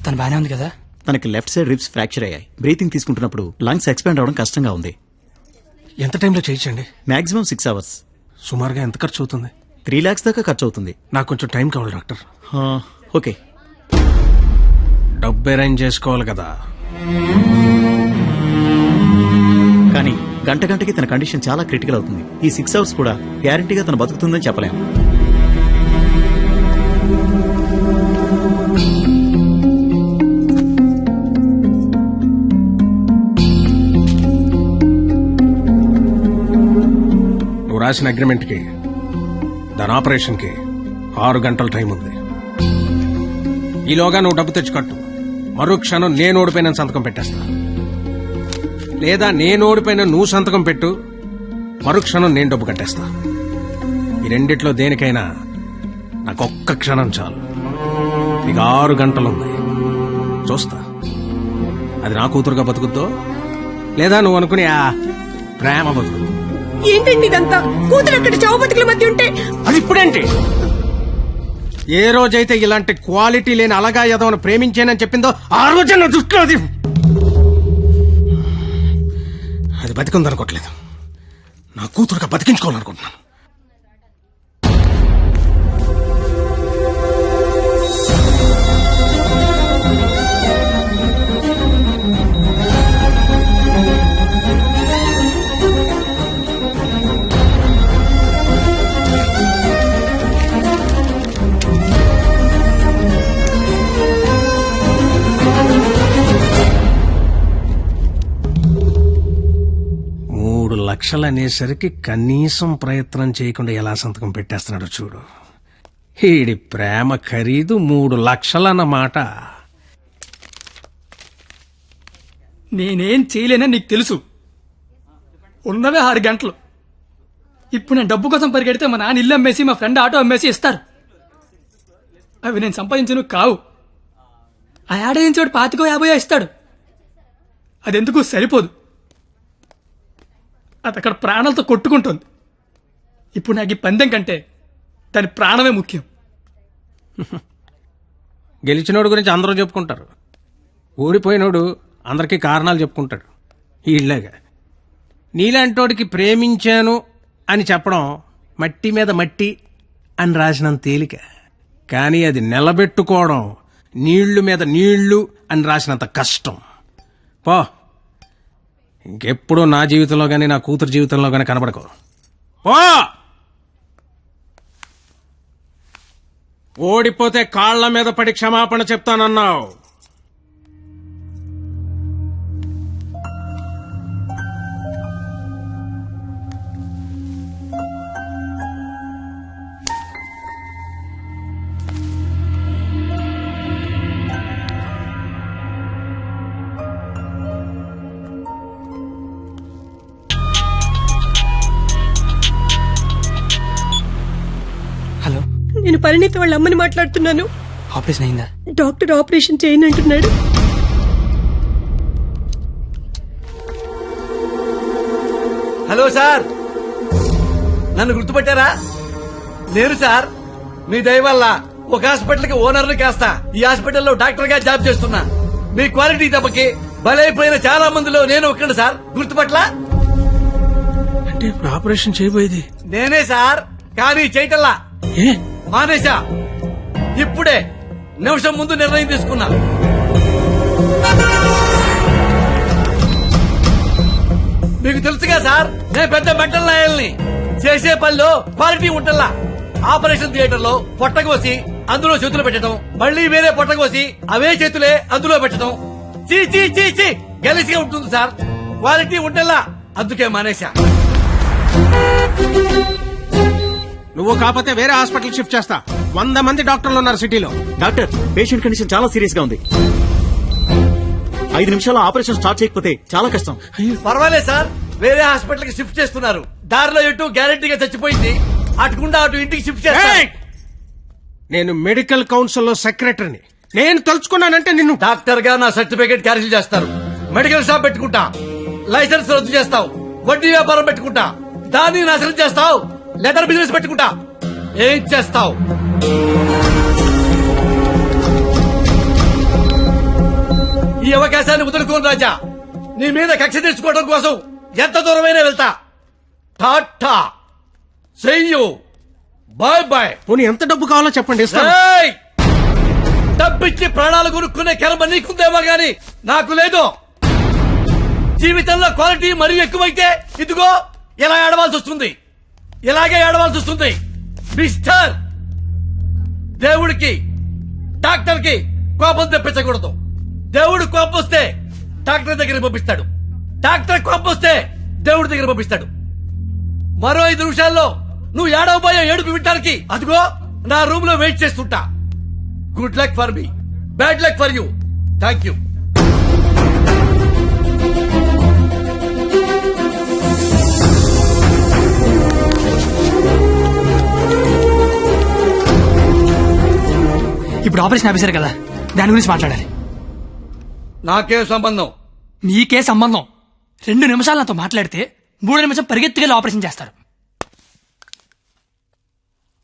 తను బానే ఉంది కదా? తనకి లెఫ్ట్ సైడ్ రిబ్స్ ఫ్రాక్చర్ అయ్యాయి. బ్రీతింగ్ తీసుకుంటున్నప్పుడు లంగ్స్ ఎక్స్పాండ్ అవడం కష్టంగా ఉంది. ఎంత టైంలో చేయించండి? Maximum 6 hours. సుమారుగా ఎంత ఖర్చు అవుతుంది? 3 lakhs దాకా ఖర్చు అవుతుంది. నాకు కొంచెం టైం కావాలి డాక్టర్. ఓకే, డబ్బు అరేంజ్ చేసుకోవాలి కదా. కానీ గంటకి తన కండిషన్ చాలా క్రిటికల్ అవుతుంది. ఈ 6 hours కూడా గ్యారంటీగా తను బతుకుతుందని చెప్పలేము. నువ్వు రాసిన అగ్రిమెంట్కి, దాని ఆపరేషన్కి 6 గంటల టైం ఉంది. ఈలోగా నువ్వు డబ్బు తెచ్చి కట్టు. మరో క్షణం నేను ఓడిపోయిన సంతకం పెట్టేస్తా. లేదా నేను ఓడిపోయిన నువ్వు సంతకం పెట్టు, మరుక్షణం నేను డబ్బు కట్టేస్తా. ఈ రెండిట్లో దేనికైనా నాకు ఒక్క క్షణం చాలు. నీకు 6 గంటలుంది. చూస్తా అది నా కూతురుగా బతుకుద్దో లేదా నువ్వు అనుకుని ఆ ప్రేమ బతుకు. ఏంటండి ఇదంతా? కూతురు అక్కడ చావు బతుకుల మధ్య ఉంటే అది ఇప్పుడేంటి? ఏ రోజైతే ఇలాంటి క్వాలిటీ లేని అలగా యదవను ప్రేమించానని చెప్పిందో ఆ రోజే నా దృష్టిలో అది బతికుందనుకోవట్లేదు. నా కూతురుగా బతికించుకోవాలనుకుంటున్నాను. లక్షలనేసరికి కనీసం ప్రయత్నం చేయకుండా ఎలా సంతకం పెట్టేస్తున్నాడు చూడు. ఈడి ప్రేమ ఖరీదు 3 లక్షలన్నమాట. నేనేం చేయలేనని నీకు తెలుసు. ఉన్నవే 6 గంటలు. ఇప్పుడు నేను డబ్బు కోసం పరిగెడితే మా నాన్న ఇల్లు అమ్మేసి మా ఫ్రెండ్ ఆటో అమ్మేసి ఇస్తారు. అవి నేను సంపాదించను కావు. ఆ ఏడాదించోడు 25-50 ఇస్తాడు. అదెందుకు సరిపోదు. అది అక్కడ ప్రాణాలతో కొట్టుకుంటుంది. ఇప్పుడు నాకు ఈ పందెం కంటే దాని ప్రాణమే ముఖ్యం. గెలిచినోడు గురించి అందరూ చెప్పుకుంటారు, ఓడిపోయినోడు అందరికీ కారణాలు చెప్పుకుంటాడు. ఇలాగా నీలాంటోడికి ప్రేమించాను అని చెప్పడం మట్టి మీద మట్టి అని రాసినంత తేలిక. కానీ అది నిలబెట్టుకోవడం నీళ్లు మీద నీళ్లు అని రాసినంత కష్టం. పో, ఇంకెప్పుడు నా జీవితంలో గానీ నా కూతురు జీవితంలో గానీ కనబడకు. పో. ఓడిపోతే కాళ్ల మీద పడి క్షమాపణ చెప్తానన్నావు. హలో, నేను పరిణీతి వాళ్ళ అమ్మని మాట్లాడుతున్నాను. ఆపరేషన్ అయిందా? డాక్టర్ ఆపరేషన్ చేయను అంటున్నాడు. హలో సార్, నన్ను గుర్తుపట్టారా? నేను సార్, మీ దయ వల్ల ఒక హాస్పిటల్ కి ఓనర్ని కాస్తా ఈ హాస్పిటల్లో డాక్టర్ గా జాబ్ చేస్తున్నా. మీ క్వాలిటీ దెబ్బకి బలైపోయిన చాలా మందిలో నేను ఒక్కడు సార్. గుర్తుపట్ల అంటే ఇప్పుడు ఆపరేషన్ చేయబోయేది నేనే సార్. కానీ చేయటల్లా ఏ మానేశా. ఇప్పుడే నిమిషం ముందు నిర్ణయం తీసుకున్నా. మీకు తెలుసుగా సార్, నేను పెద్ద మెంటల్ లాయల్ని. చేసే పనిలో క్వాలిటీ ఉంటల్లా. ఆపరేషన్ థియేటర్ లో పొట్టకోసి అందులో చేతులు పెట్టడం, మళ్ళీ వేరే పొట్టకోసి అవే చేతులే అందులో పెట్టడం చీ చీ చీ చీ గలీజ్గా ఉంటుంది సార్. క్వాలిటీ ఉంటల్లా, అందుకే మానేశా. నువ్వు కాకపోతే వేరే హాస్పిటల్ షిఫ్ట్ చేస్తా. 100 మంది డాక్టర్లు ఉన్నారు సిటీలో. డాక్టర్, పేషెంట్ కండిషన్ చాలా సీరియస్ గా ఉంది. 5 నిమిషాల్లో ఆపరేషన్ స్టార్ట్ చేయకపోతే చాలా కష్టం. పర్వాలేదు సార్, వేరే హాస్పిటల్ కి షిఫ్ట్ చేస్తున్నారు. దారిలో ఎటు గ్యారెంటీగా చచ్చిపోయింది. అటుకుండా అటు ఇంటికి షిఫ్ట్ చేస్తా. నేను మెడికల్ కౌన్సిల్ లో సెక్రటరీని. నేను తలుచుకున్నానంటే నిన్ను డాక్టర్ గా నా సర్టిఫికేట్ క్యాన్సిల్ చేస్తారు. మెడికల్ షాప్ పెట్టుకుంటా, లైసెన్స్ రద్దు చేస్తావు. వడ్డీ వ్యాపారం పెట్టుకుంటా, దాన్ని నాశనం చేస్తావు. లెదర్ బిజినెస్ పెట్టుకుంటా, ఏం చేస్తావు? ఈ అవకాశాన్ని వదులుకోను రాజా. నీ మీద కక్ష తీర్చుకోవడం కోసం ఎంత దూరమైనా వెళ్తా. టాటా, చెయ్యు, బాయ్ బాయ్. పోనీ ఎంత డబ్బు కావాలో చెప్పండి, ఇస్తాను. ఏయ్! డబ్బిచ్చి ప్రాణాలు కొనుక్కునే కర్మ నీకుందేమో గాని నాకు లేదు. జీవితంలో క్వాలిటీ మరీ ఎక్కువైతే ఇదిగో ఇలా ఏడవాల్సి వస్తుంది. ఇలాగే ఏడవాల్సి వస్తుంది. మిస్టర్, దేవుడికి డాక్టర్ కి కోపం తెప్పించకూడదు. దేవుడు కోపం వస్తే డాక్టర్ దగ్గర పంపిస్తాడు. డాక్టర్ కోపం వస్తే దేవుడి దగ్గర పంపిస్తాడు. మరో 5 నిమిషాల్లో నువ్వు ఏడవబోయే ఏడుపు వినడానికి అదిగో నా రూమ్ లో వెయిట్ చేస్తుంటా. Good luck for me, bad luck for you. Thank you. ఇప్పుడు ఆపరేషన్ ఆఫీసర్ కదా, దాని గురించి మాట్లాడాలి. నాకే సంబంధం. నీకే సంబంధం. 2 నిమిషాలు నాతో మాట్లాడితే 3 నిమిషం పరిగెత్తుకెళ్ళి ఆపరేషన్ చేస్తారు.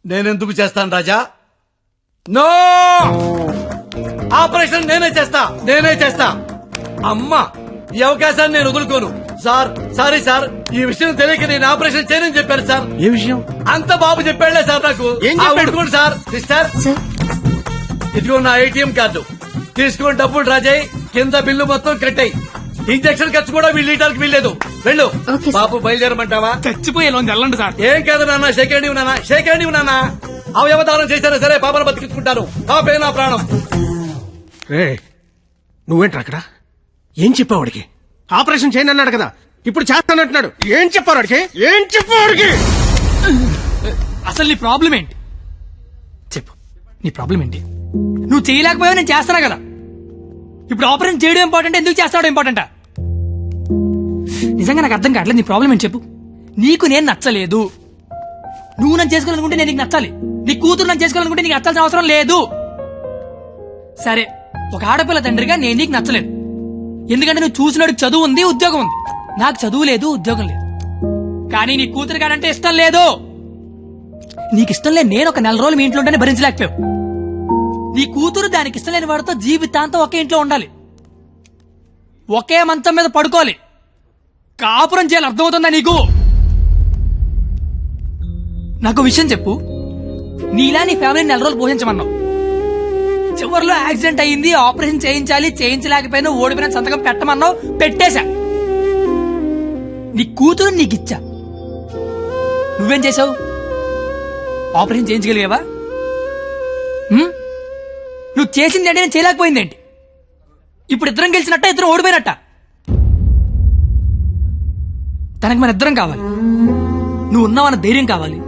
నేనెందుకు చేస్తాను రాజా? నో, ఆపరేషన్ నేనే చేస్తా. అమ్మా, ఈ అవకాశాన్ని నేను వదులుకోను. సార్, సారీ సార్, ఈ విషయం తెలియక నేను ఆపరేషన్ చేయనని చెప్పాను సార్. ఏ విషయం? అంత బాబు చెప్పాడులే సార్ నాకు. ఏం చెప్పాడు? ఊరుకోండి సార్. సిస్టర్, ఇదిగో నా ATM కార్డు తీసుకుని డబ్బులు రాజాయి. కింద బిల్లు మొత్తం కట్టాయి. ఇంజక్షన్ ఖర్చు కూడా వీళ్ళు ఇవ్వడానికి వీల్లేదు. వెళ్ళు. బాబు బయలుదేరమంటావా? చచ్చిపోయే వెళ్ళండి సార్. ఏం కాదు నాన్న, షేక్ హ్యాండ్ ఇవ్వు నాన్న. అవయవదానం చేసినా సరే పాపను బతికించుకుంటాను. పాపే నా ప్రాణం. రే, నువ్వేంట్రా అక్కడ? ఏం చెప్పావు వాడికి? ఆపరేషన్ చేయను అన్నాడు కదా, ఇప్పుడు చేస్తానంటున్నాడు. ఏం చెప్పావు వాడికి? అసలు నీ ప్రాబ్లం ఏంటి చెప్పు. నీ ప్రాబ్లం ఏంటి? నువ్వు చేయలేకపోయావు, నేను చేస్తానా కదా. ఇప్పుడు ఆపరేషన్ చేయడం ఇంపార్టెంట్, ఎందుకు చేస్తాడు ఇంపార్టెంటా? నిజంగా నాకు అర్థం కావట్లేదు. నీ ప్రాబ్లం ఏంటి చెప్పు. నీకు నేను నచ్చలేదు. నువ్వు నన్ను చేసుకోవాలనుకుంటే నేను నీకు నచ్చాలి. నీ కూతురు నన్ను చేసుకోవాలనుకుంటే నీకు నచ్చాల్సిన అవసరం లేదు. సరే, ఒక ఆడపిల్ల తండ్రిగా నేను నీకు నచ్చలేదు. ఎందుకంటే నువ్వు చూసినోడికి చదువు ఉంది, ఉద్యోగం ఉంది. నాకు చదువు లేదు, ఉద్యోగం లేదు. కానీ నీ కూతురు కాడంటే ఇష్టం లేదు. నీకు ఇష్టం లేదు. నేను ఒక 4 రోజులు మీ ఇంట్లో ఉంటేనే భరించలేకపోయావు. నీ కూతురు దానికి ఇష్టం లేని వాడితో జీవితాంతం ఒకే ఇంట్లో ఉండాలి, ఒకే మంచం మీద పడుకోవాలి, కాపురం చేయాలి. అర్థమవుతుందా నీకు? నాకు విషయం చెప్పు. నీలా నీ ఫ్యామిలీని 4 రోజులు పోషించమన్నావు. చివరిలో యాక్సిడెంట్ అయ్యింది, ఆపరేషన్ చేయించాలి, చేయించలేకపోయినా ఓడిపోయిన సంతకం పెట్టమన్నావు, పెట్టేశా. నీ కూతురు నీకు ఇచ్చా. నువ్వేం చేసావు? ఆపరేషన్ చేయించగలిగావా? నువ్వు చేసింది అంటే నేను చేయలేకపోయిందేంటి? ఇప్పుడు ఇద్దరం గెలిచినట్ట, ఇద్దరం ఓడిపోయినట్ట? తనకి మన ఇద్దరం కావాలి. నువ్వు ఉన్నావన్న ధైర్యం కావాలి,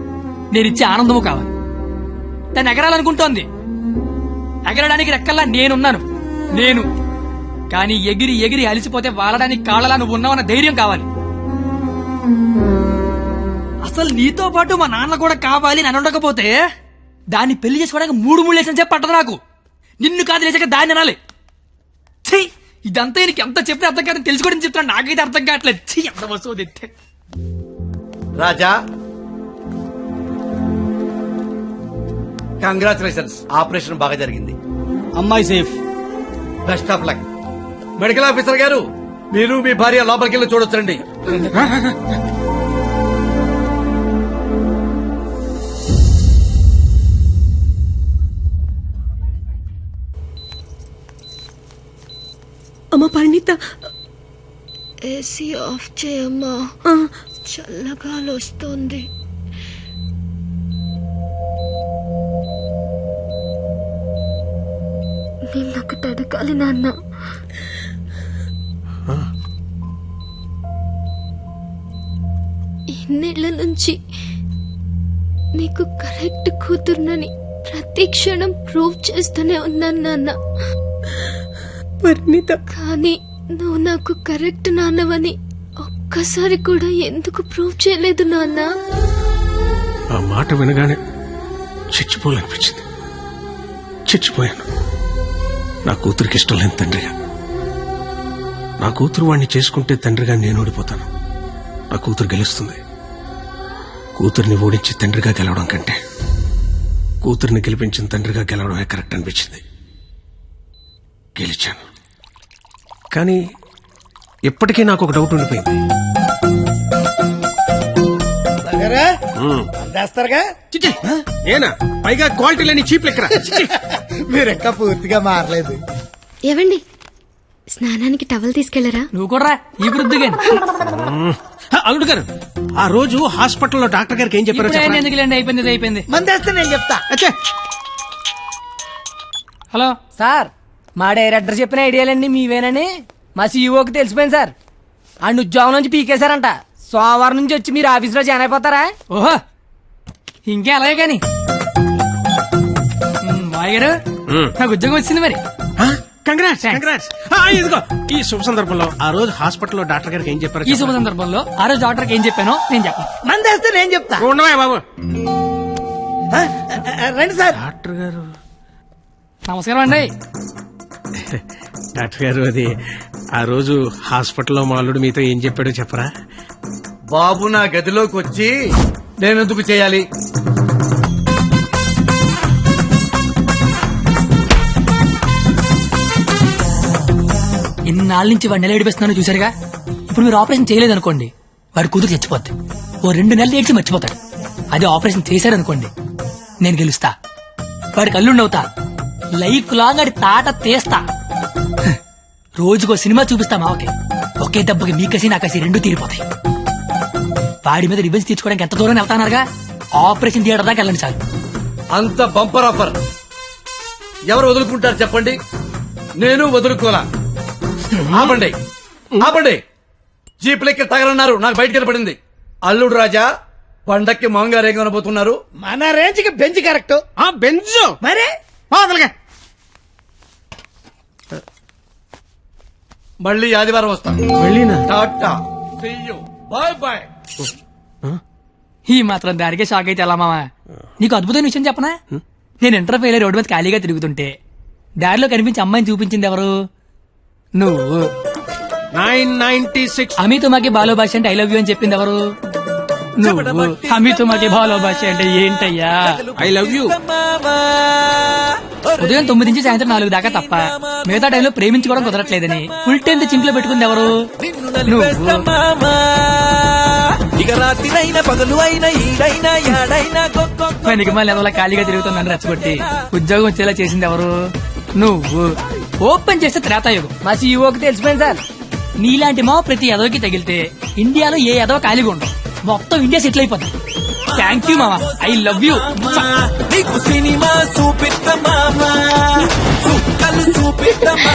నేను ఇచ్చే ఆనందము కావాలి. తను ఎగరాలనుకుంటోంది. ఎగరడానికి రెక్కల్లా నేనున్నాను. కానీ ఎగిరి ఎగిరి అలిసిపోతే వాలడానికి కాళ్ళలా నువ్వు ఉన్నావన్న ధైర్యం కావాలి. అసలు నీతో పాటు మా నాన్న కూడా కావాలి అని ఉండకపోతే దాన్ని పెళ్లి చేసుకోవడానికి 3 లేసిన చెప్పి పట్టదు నాకు. నిన్ను కాదు లేచాక దాన్ని అనాలి. ఛీ, ఇదంతా నీకు ఎంత చెప్పినా అర్థం కాదని తెలుసుకోవడం చెప్తున్నా. నాకైతే అర్థం కావట్లేదు. ఛీ, ఎంత వస్తువు తెస్తే. రాజా, కంగ్రాచులేషన్స్. ఆపరేషన్ బాగా జరిగింది. అమ్మాయి safe. Best of luck. Medical officer గారు, మీరు మీ భార్య లోపలికి వెళ్ళి చూడొచ్చండి. అమ్మ పరిణిత, ఏసీ ఆఫ్ చేయమ్మా. చల్లగాలి వస్తుంది. నిన్నొకటి అడగాలి నాన్న. ఇన్నేళ్ల నుంచి నీకు కరెక్ట్ కూతురునని ప్రతి క్షణం ప్రూవ్ చేస్తూనే ఉన్నాను నాన్న. పరిణిత, కానీ నువ్వు నాకు కరెక్ట్ నాన్నవని ఒక్కసారి కూడా ఎందుకు ప్రూవ్ చేయలేదు నాన్న? ఆ మాట వినగానే చచ్చిపోవాలనిపించింది. చచ్చిపోయాను. నా కూతురికి ఇష్టం లేని తండ్రిగా. నా కూతురు వాడిని చేసుకుంటే తండ్రిగా నేను ఓడిపోతాను. నా కూతురు గెలుస్తుంది. కూతుర్ని ఓడించి తండ్రిగా గెలవడం కంటే కూతుర్ని గెలిపించిన తండ్రిగా గెలవడమే కరెక్ట్ అనిపించింది. గెలిచాను. కానీ ఇప్పటికీ నాకు ఒక డౌట్ ఉండిపోయింది. అందేస్తారుగా చిచ్చి, ఏనా పైగా క్వాలిటీ లేని చీప్ లెక్కరా. మీరు ఇంకా పూర్తిగా మారలేదు. ఏవండి స్నానానికి టవల్ తీసుకెళ్లరా? నువ్వు కూడా రా, ఈ వృద్ధి గాని అల్లుడు గారు, ఆ రోజు హాస్పిటల్లో డాక్టర్ గారికి ఏం చెప్పారో చెప్పరా? ఎందుకులేండి, అయిపోయింది అయిపోయింది. మందేస్తే నేను చెప్తా. అచ్చే, హలో సార్ మా డైరెక్టర్ చెప్పిన ఐడియాలన్నీ మీవేనని మా సీఈఓకి తెలిసిపోయింది సార్. ఆయన ఉద్యోగం నుంచి పీకేశారంట. సోమవారం నుంచి వచ్చి మీరు ఆఫీస్లో జాయిన్ అయిపోతారా? ఓహో ఇంకే అలాగే కాని మాయ గారు నాకు ఉద్యోగం వచ్చింది మరి. Congrats congrats. ఇదిగో ఈ శుభ సందర్భంలో ఆ రోజు హాస్పిటల్లో డాక్టర్ గారికి ఏం చెప్పారో ఈ శుభ సందర్భంలో ఆ రోజు డాక్టర్కి ఏం చెప్పానో నేను చెప్పను. మందేస్తే నేను చెప్తా. ఉండవా బాబు. రండి సార్. డాక్టర్ గారు, నమస్కారం అండి. డాక్టర్ గారు, అది ఆ రోజు హాస్పిటల్లో మా అల్లుడు మీతో ఏం చెప్పాడో చెప్పరా? బాబు నా గదిలోకి వచ్చి నేనెందుకు చేయాలి? ఇన్నాళ్ళ నుంచి వాడిని ఎలా ఏడిపిస్తున్నానో చూసారుగా. ఇప్పుడు మీరు ఆపరేషన్ చేయలేదనుకోండి, వాడి కూతురు చచ్చిపోద్ది. ఓ 2 నెలలు ఏడ్చి మర్చిపోతాడు. అదే ఆపరేషన్ చేశారనుకోండి, నేను గెలుస్తా. వాడికి అల్లుండవుతా. లైఫ్ లాంగ్ ఆడి తాట తీస్తా. రోజుకో సినిమా చూపిస్తా మావకి. ఒకే దెబ్బకి మీ కసి నా కసి 2 తీరిపోతాయి. వాడి మీద రివెంజ్ తీర్చుకోవడానికి ఎంత దూరం వెళ్తానారుగా. ఆపరేషన్ థియేటర్ దాకా వెళ్ళండి చాలు. అంత బంపర్ ఆఫర్ ఎవరు వదులుకుంటారు చెప్పండి? నేను వదులుకోలా. ఆపండి ఆపండి. జీప్ లెక్క తగలన్నారు, నాకు బయట కనపడింది. అల్లుడు రాజా, పండక్కి మాంగారు ఏం కనబోతున్నారు? మన రేంజ్ కి బెంచ్ కరెక్ట్. బెంజు మరి పాదలుగా. మళ్ళీ ఆదివారం వస్తా. వెళ్ళినా Tata, see you, bye bye. ఈ మాత్రం దానికే షాక్ అయితే ఎలా మావా? నీకు అద్భుతమైన విషయం చెప్పనా? నేను ఇంటర్ ఫెయిల్ రోడ్డు మీద ఖాళీగా తిరుగుతుంటే దారిలో కనిపించి అమ్మాయిని చూపించింది ఎవరు? నువ్వు. 996. అమితో మాకి బాలో భాష అంటే ఐ లవ్ యూ అని చెప్పింది ఎవరు? నువ్వు. అమితో మాకి బాలో భాష అంటే ఏంటయ్యా? I love you. ఉదయం 9 నుంచి సాయంత్రం 4 దాకా తప్ప మిగతా టైంలో ప్రేమించుకోవడం కుదరట్లేదని ఫుల్ టైం చింపులో పెట్టుకుంది ఎవరు? నువ్వు. పనికి మళ్ళీ ఎవరో ఖాళీగా తిరుగుతుందని రెచ్చగొట్టి ఉద్యోగం వచ్చేలా చేసింది ఎవరు? నువ్వు. ఓపెన్ చేస్తే త్రేతాయుగం. మా సీఈఓకి తెలిసిపోయింది సార్. నీలాంటి మా ప్రతి ఎదవకి తగిలితే ఇండియాలో ఏ ఎదవ ఖాళీగా ఉండవు. మొత్తం ఇండియా సెటిల్ అయిపోతుంది. థ్యాంక్ యూ మామా, ఐ లవ్ యూ. సినిమా చూపిద్దామా, చుక్కలు చూపిద్దామా.